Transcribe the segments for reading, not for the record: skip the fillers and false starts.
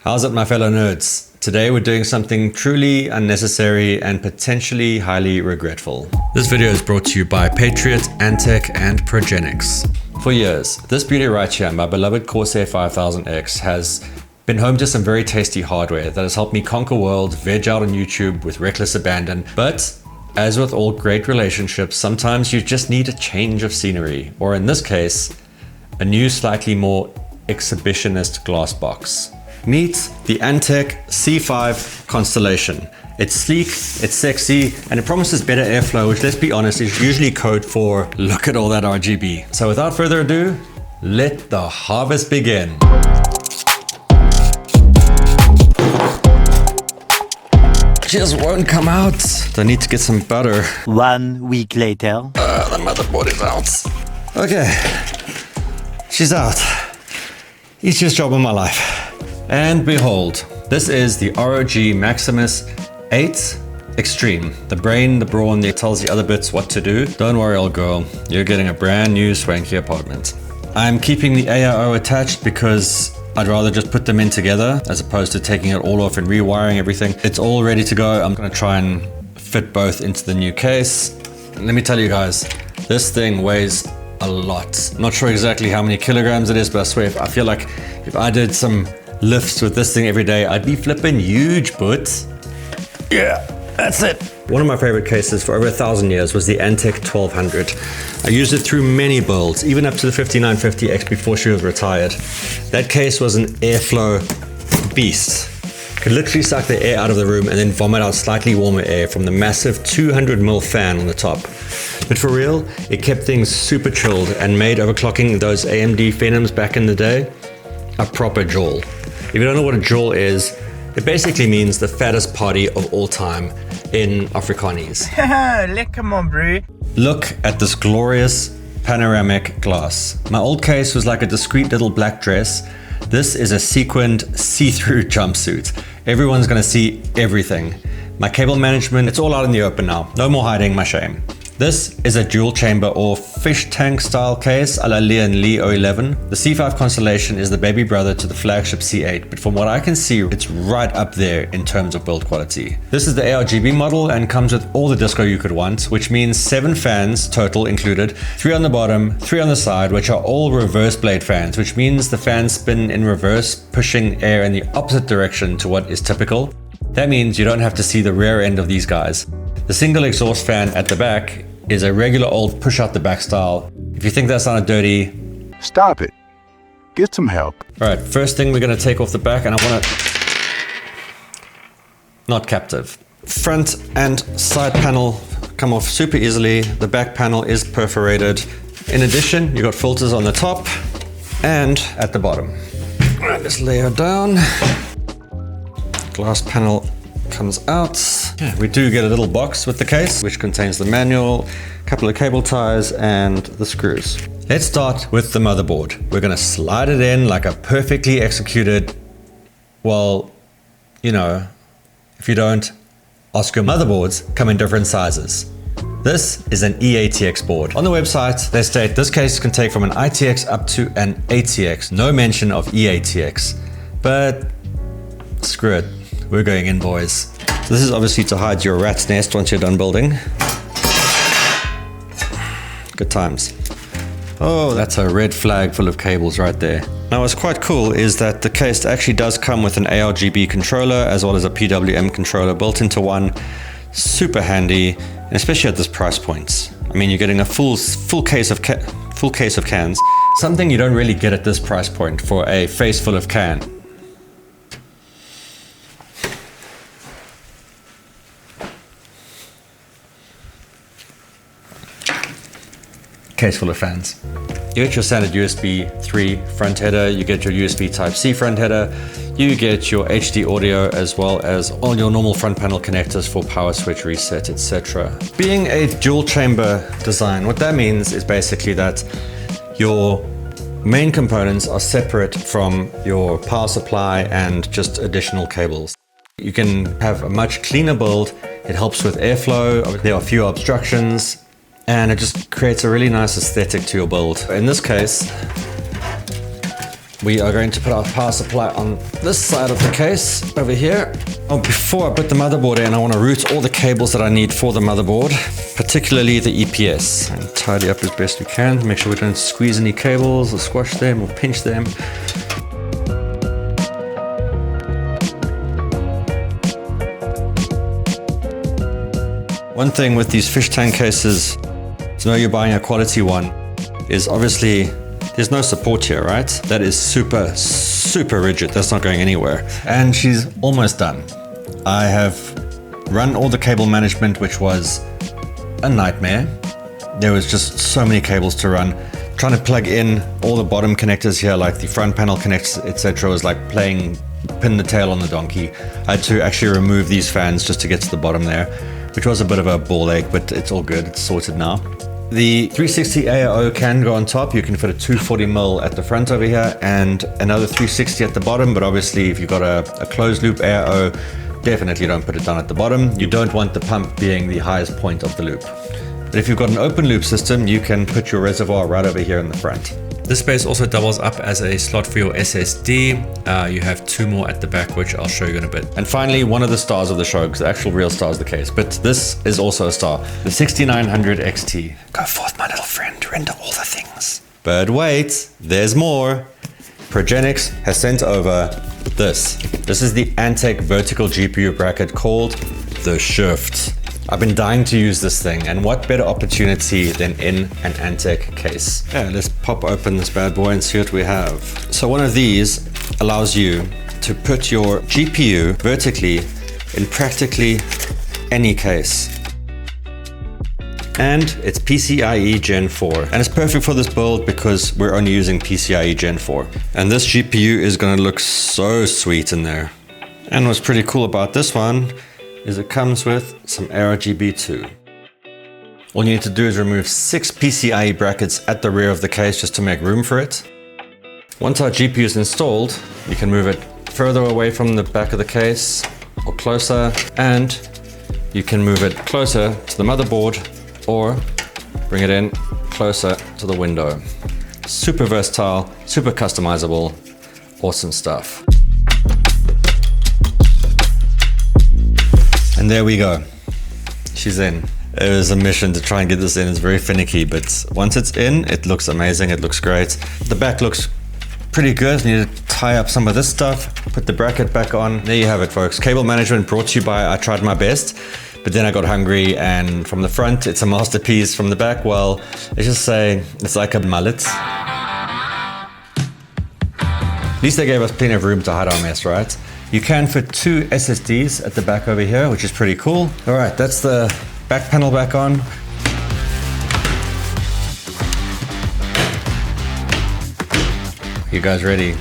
How's it, my fellow nerds? Today we're doing something truly unnecessary and potentially highly regretful. This video is brought to you by Patriot, Antec and Progenix. For years, this beauty right here, my beloved Corsair 5000X, has been home to some very tasty hardware that has helped me conquer world, veg out on YouTube with reckless abandon. But as with all great relationships, sometimes you just need a change of scenery, or in this case, a new, slightly more exhibitionist glass box. Meet the Antec C5 Constellation. It's sleek, it's sexy, and it promises better airflow, which, let's be honest, is usually code for look at all that RGB. So without further ado, let the harvest begin. Just won't come out. I need to get some butter. 1 week later. The motherboard is out. Okay, she's out. Easiest job of my life. And behold, this is the ROG Maximus 8 Extreme. The brain, the brawn that tells the other bits what to do. Don't worry, old girl, you're getting a brand new swanky apartment. I'm keeping the AIO attached because I'd rather just put them in together as opposed to taking it all off and rewiring everything. It's all ready to go. I'm gonna try and fit both into the new case. And let me tell you guys, this thing weighs a lot. I'm not sure exactly how many kilograms it is, but I swear, I feel like if I did some lifts with this thing every day, I'd be flipping huge, but yeah, that's it. One of my favorite cases for over 1,000 years was the Antec 1200. I used it through many builds, even up to the 5950X before she was retired. That case was an airflow beast. Could literally suck the air out of the room and then vomit out slightly warmer air from the massive 200mm fan on the top. But for real, it kept things super chilled and made overclocking those AMD Phenoms back in the day a proper joule. If you don't know what a joule is, it basically means the fattest party of all time in Afrikaans. Lekker man, bro. Look at this glorious panoramic glass. My old case was like a discreet little black dress. This is a sequined see-through jumpsuit. Everyone's gonna see everything. My cable management, it's all out in the open now. No more hiding my shame. This is a dual chamber or fish tank style case a la Lian Li 011. The C5 Constellation is the baby brother to the flagship C8, but from what I can see, it's right up there in terms of build quality. This is the ARGB model and comes with all the disco you could want, which means 7 fans total included, 3 on the bottom, 3 on the side, which are all reverse blade fans, which means the fans spin in reverse, pushing air in the opposite direction to what is typical. That means you don't have to see the rear end of these guys. The single exhaust fan at the back is a regular old push out the back style. If you think that sounded dirty, stop it. Get some help. All right, first thing we're gonna take off the back, and I wanna, not captive. Front and side panel come off super easily. The back panel is perforated. In addition, you got filters on the top and at the bottom. All right, let's lay her down. Glass panel comes out. Yeah, we do get a little box with the case, which contains the manual, a couple of cable ties, and the screws. Let's start with the motherboard. We're gonna slide it in like a perfectly executed, well, you know, if you don't, ask your motherboards come in different sizes. This is an EATX board. On the website, they state this case can take from an ITX up to an ATX. No mention of EATX, but screw it. We're going in, boys. So this is obviously to hide your rat's nest once you're done building. Good times. Oh, that's a red flag full of cables right there. Now what's quite cool is that the case actually does come with an ARGB controller as well as a PWM controller built into one. Super handy, and especially at this price point. I mean, you're getting a full case of cans. Something you don't really get at this price point for a face full of can. Case full of fans. You get your standard USB 3 front header, you get your USB Type-C front header, you get your HD audio as well as all your normal front panel connectors for power switch, reset, etc. Being a dual chamber design, what that means is basically that your main components are separate from your power supply and just additional cables. You can have a much cleaner build, it helps with airflow, there are fewer obstructions, and it just creates a really nice aesthetic to your build. In this case, We are going to put our power supply on this side of the case over here. Oh, before I put the motherboard in, I want to route all the cables that I need for the motherboard, particularly the EPS, and tidy up as best we can. Make sure we don't squeeze any cables or squash them or pinch them. One thing with these fish tank cases, to know you're buying a quality one, is obviously there's no support here, right? That is super, super rigid. That's not going anywhere. And she's almost done. I have run all the cable management, which was a nightmare. There was just so many cables to run. Trying to plug in all the bottom connectors here, like the front panel connectors, etc., was like playing pin the tail on the donkey. I had to actually remove these fans just to get to the bottom there, which was a bit of a ball ache, but it's all good. It's sorted now. The 360 AAO can go on top. You can fit a 240mm at the front over here and another 360 at the bottom, but obviously if you've got a closed loop AAO, definitely don't put it down at the bottom. You don't want the pump being the highest point of the loop. But if you've got an open loop system, you can put your reservoir right over here in the front. This space also doubles up as a slot for your SSD. You have 2 more at the back, which I'll show you in a bit. And finally, one of the stars of the show, because the actual real star is the case, but this is also a star, the 6900 XT. Go forth, my little friend, render all the things. But wait, there's more. Progenix has sent over this. This is the Antec vertical GPU bracket called the Shift. I've been dying to use this thing, and what better opportunity than in an Antec case. Yeah, let's pop open this bad boy and see what we have. So one of these allows you to put your GPU vertically in practically any case. And it's PCIe Gen 4. And it's perfect for this build because we're only using PCIe Gen 4. And this GPU is gonna look so sweet in there. And what's pretty cool about this one is it comes with some ARGB too. All you need to do is remove 6 PCIe brackets at the rear of the case just to make room for it. Once our GPU is installed, you can move it further away from the back of the case or closer, and you can move it closer to the motherboard or bring it in closer to the window. Super versatile, super customizable, awesome stuff. And there we go. She's in. It was a mission to try and get this in. It's very finicky, but once it's in, it looks amazing. It looks great. The back looks pretty good. Need to tie up some of this stuff, put the bracket back on. There you have it, folks. Cable management brought to you by I Tried My Best, but then I got hungry, and from the front, it's a masterpiece. From the back, well, let's just say it's like a mullet. At least they gave us plenty of room to hide our mess, right? You can fit 2 SSDs at the back over here, which is pretty cool. All right, that's the back panel back on. You guys ready?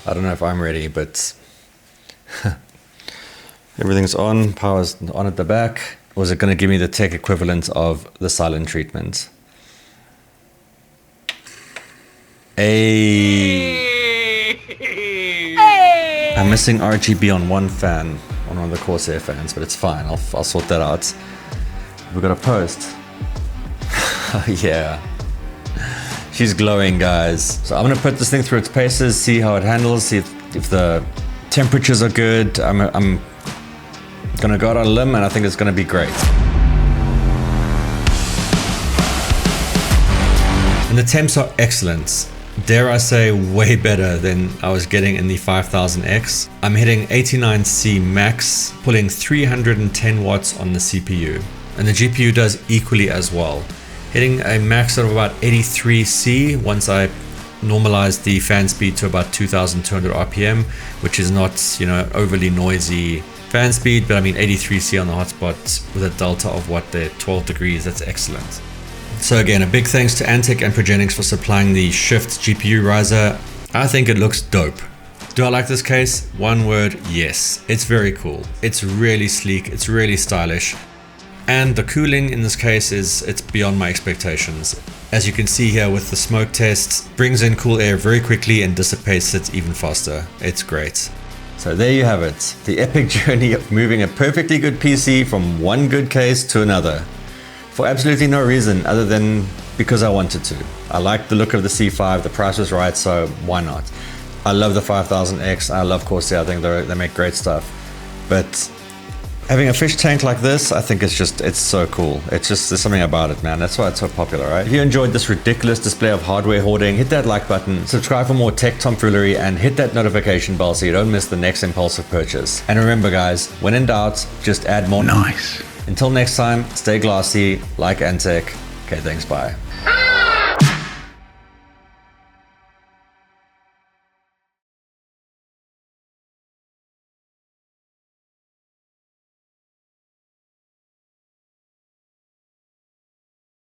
I don't know if I'm ready, but everything's on, power's on at the back. Was it gonna give me the tech equivalent of the silent treatment? I'm missing RGB on one fan, on one of the Corsair fans, but it's fine. I'll sort that out. We've got a post. Yeah. She's glowing, guys. So I'm gonna put this thing through its paces, see how it handles, see if the temperatures are good. I'm gonna go out on a limb, and I think it's gonna be great. And the temps are excellent. Dare I say, way better than I was getting in the 5000X. I'm hitting 89C max, pulling 310 watts on the CPU. And the GPU does equally as well. Hitting a max of about 83C once I normalize the fan speed to about 2200 RPM, which is not, overly noisy fan speed, but I mean 83C on the hotspot with a delta of what, there, 12 degrees, that's excellent. So again, a big thanks to Antec and Progenix for supplying the Shift GPU riser. I think it looks dope. Do I like this case? One word, yes. It's very cool. It's really sleek, it's really stylish. And the cooling in this case it's beyond my expectations. As you can see here with the smoke test, brings in cool air very quickly and dissipates it even faster. It's great. So there you have it. The epic journey of moving a perfectly good PC from one good case to another. For absolutely no reason other than because I wanted to. I liked the look of the C5, the price was right, so why not? I love the 5000X, I love Corsair, I think they make great stuff. But having a fish tank like this, I think it's so cool. It's just, there's something about it, man. That's why it's so popular, right? If you enjoyed this ridiculous display of hardware hoarding, hit that like button, subscribe for more tech tomfoolery, and hit that notification bell so you don't miss the next impulsive purchase. And remember guys, when in doubt, just add more. Nice. Until next time, stay glassy, like Antec. Okay, thanks, bye.